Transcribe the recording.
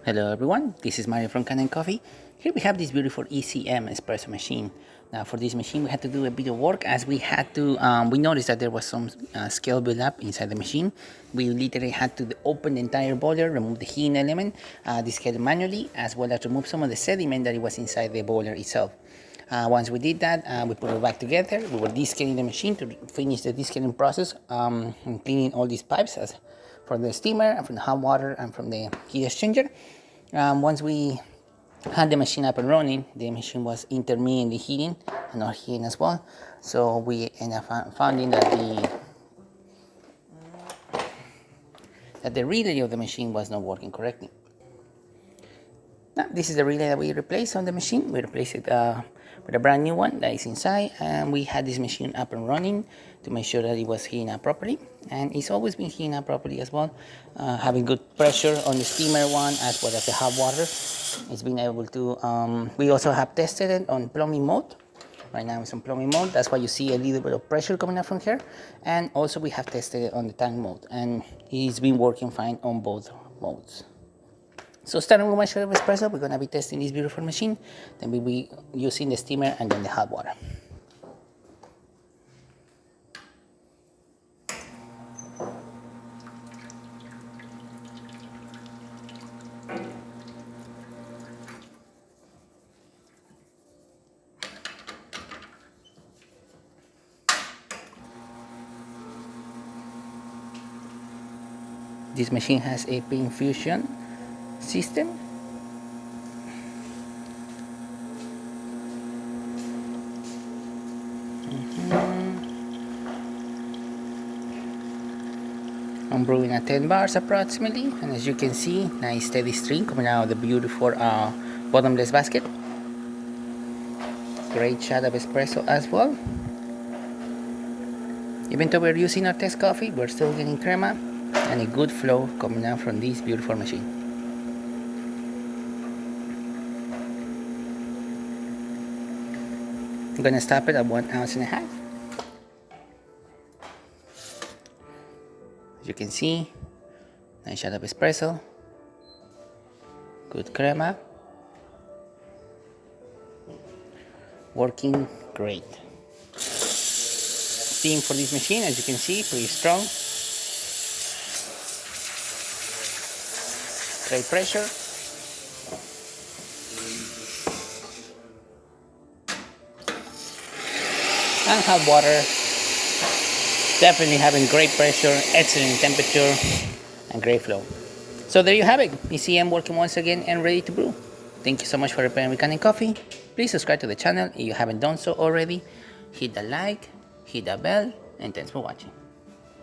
Hello everyone, this is Mario from Kanen Coffee. Here we have this beautiful ECM espresso machine. Now for this machine we had to do a bit of work as we had to, we noticed that there was some scale buildup inside the machine. We literally had to open the entire boiler, remove the heating element, descale manually, as well as remove some of the sediment that was inside the boiler itself. Once we did that, we put it back together. We were descaling the machine to finish the descaling process and cleaning all these pipes from the steamer and from the hot water and from the heat exchanger. Once we had the machine up and running, the machine was intermittently heating and not heating as well. So we ended up finding that the relay of the machine was not working correctly. Now, this is the relay that we replaced on the machine. We replaced it with a brand new one that is inside, and we had this machine up and running to make sure that it was heating up properly, and it's always been heating up properly as well, having good pressure on the steamer one as well as the hot water. It's been able to, we also have tested it on plumbing mode. Right now it's on plumbing mode, that's why you see a little bit of pressure coming out from here, and also we have tested it on the tank mode, and it's been working fine on both modes. So starting with my shot of espresso, we're going to be testing this beautiful machine. Then we'll be using the steamer and then the hot water. This machine has a pre-infusion system. I'm brewing at 10 bars approximately, and as you can see, nice steady stream coming out of the beautiful bottomless basket. Great shot of espresso as well. Even though we're using our test coffee, we're still getting crema and a good flow coming out from this beautiful machine. I'm gonna stop it at 1.5 ounces. As you can see, nice shot of espresso, good crema, working great. Steam for this machine, as you can see, pretty strong. Great pressure. And hot water, definitely having great pressure, excellent temperature, and great flow. So there you have it, ECM working once again and ready to brew. Thank you so much for repairing with Kanen Coffee. Please subscribe to the channel if you haven't done so already. Hit the like, hit the bell, and thanks for watching.